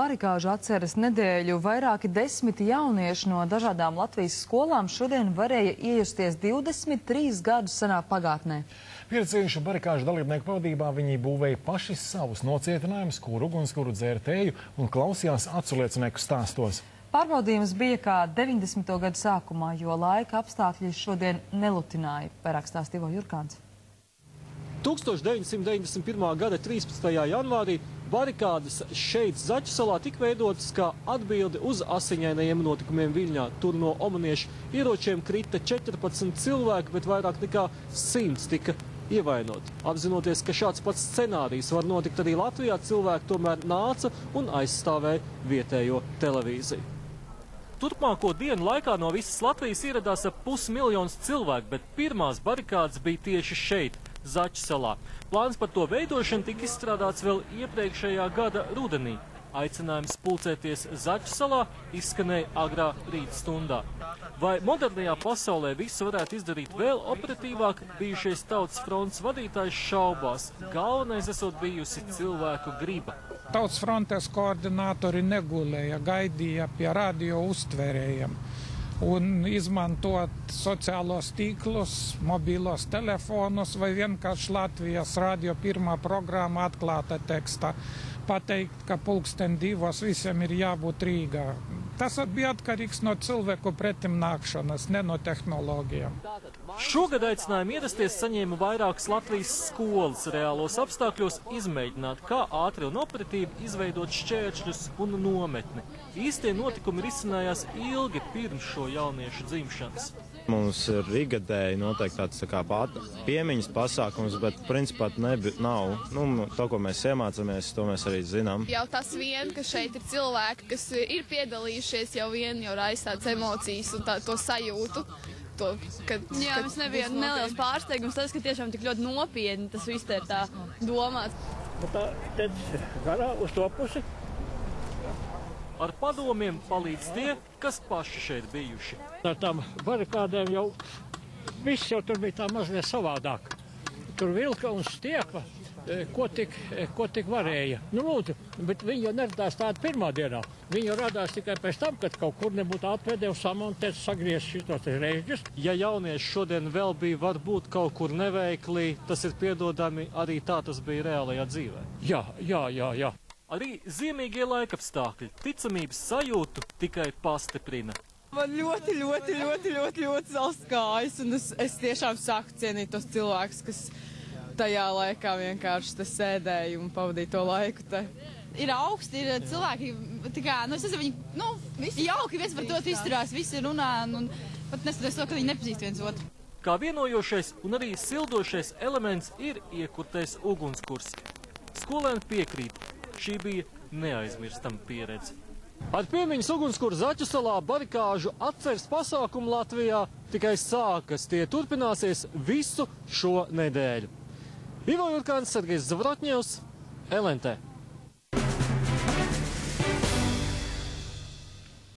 Barikāžu atceres nedēļu vairāki desmiti jaunieši no dažādām Latvijas skolām šodien varēja iejusties 23 gadus senā pagātnē. Pieredzējuši barikāžu dalībnieku pavadībā viņi būvēja paši savus nocietinājumus, kuru ugunskura dzēra tēju un klausījās aculiecinieku stāstos. Pārbaudījums bija kā 90. gadu sākumā, jo laika apstākļi šodien nelutināja, vairāk stāsta Ivo Jurkāns. 1991. gada 13. janvārī barikādes šeit Zaķusalā tika veidotas kā atbilde uz asiņainajiem notikumiem Viļņā. Tur no omaniešu ieročiem krita 14 cilvēki, bet vairāk nekā 100 tika ievainoti. Apzinoties, ka šāds pats scenārijs var notikt arī Latvijā, cilvēki tomēr nāca un aizstāvēja vietējo televīziju. Turpmāko dienu laikā no visas Latvijas ieradās ap 500 000 cilvēku, bet pirmās barikādes bija tieši šeit, Zaķusalā. Plāns par to veidošanu tika izstrādāts vēl iepriekšējā gada rudenī. Aicinājums pulcēties Zaķusalā izskanēja agrā rīta stundā. Vai modernajā pasaulē visu varētu izdarīt vēl operatīvāk, bijušais Tautas frontes vadītājs šaubās. Galvenais esot bijusi cilvēku griba. Tautas frontes koordinātori negulēja, gaidīja pie radio uztvērējiem un izmantot sociālos tīklus, mobilos telefonus vai vienkārši Latvijas radio pirmā programma atklāta tekstā pateikt, ka 2:00 visiem ir jābūt Rīgā. Tas bija atkarīgs no cilvēku pretimnākšanas, ne no tehnoloģijām. Šogad aicinājumu ierasties saņēma vairākas Latvijas skolas reālos apstākļos izmēģināt, kā ātri un operatīvi izveidot šķēršļus un nometni. Īstie notikumi risinājās ilgi pirms šo jauniešu dzimšanas. Mums ir ikgadēji noteikti tāds piemiņas pasākums, bet principā nav. To, ko mēs iemācāmies, to mēs arī zinām. Jau tas vien, ka šeit ir cilvēki, kas ir piedalījušies, jau raisa tādas emocijas un to sajūtu. Jā, mums nebija neliels pārsteigums, tas, ka tiešām tik ļoti nopietni tas viss ir tā domāts. Tad garā uz to pusi. Ar padomiem palīdz tie, kas paši šeit bijuši. Ar tām barikādēm jau viss jau tur bija tā mazliet savādāk. Tur vilka un stiepa, ko tik varēja. Lūdzu, bet viņi jau neradās tādu pirmā dienā. Viņi jau radās tikai pēc tam, kad kaut kur nebūtu atpēdē uz samontēt, sagriezt šitos režģus. Ja jaunieši šodien vēl bija varbūt kaut kur neveikli, tas ir piedodami, arī tā tas bija reālajā dzīvē. Jā. Arī ziemīgie laikapstākļi ticamības sajūtu tikai pastiprina. Man ļoti salst kājas, un es tiešām sāku cienīt tos cilvēkus, kas tajā laikā vienkārši te sēdēja un pavadīja to laiku te. Ir augsti, ir cilvēki, es nezinu, viņi jauki viens par to izturās, visi runā, un pat neskatoties to, ka viņi nepazīst viens otru. Kā vienojošais un arī sildošais elements ir iekurtais ugunskurs. Skolēni piekrīt. Šī bija neaizmirstama pieredze. Ar piemiņas ugunskura Zaķusalā barikāžu atceres pasākumu Latvijā tikai sākas. Tie turpināsies visu šo nedēļu. Ivo Jurkāns, Sergejs Zavrotņevs, LNT.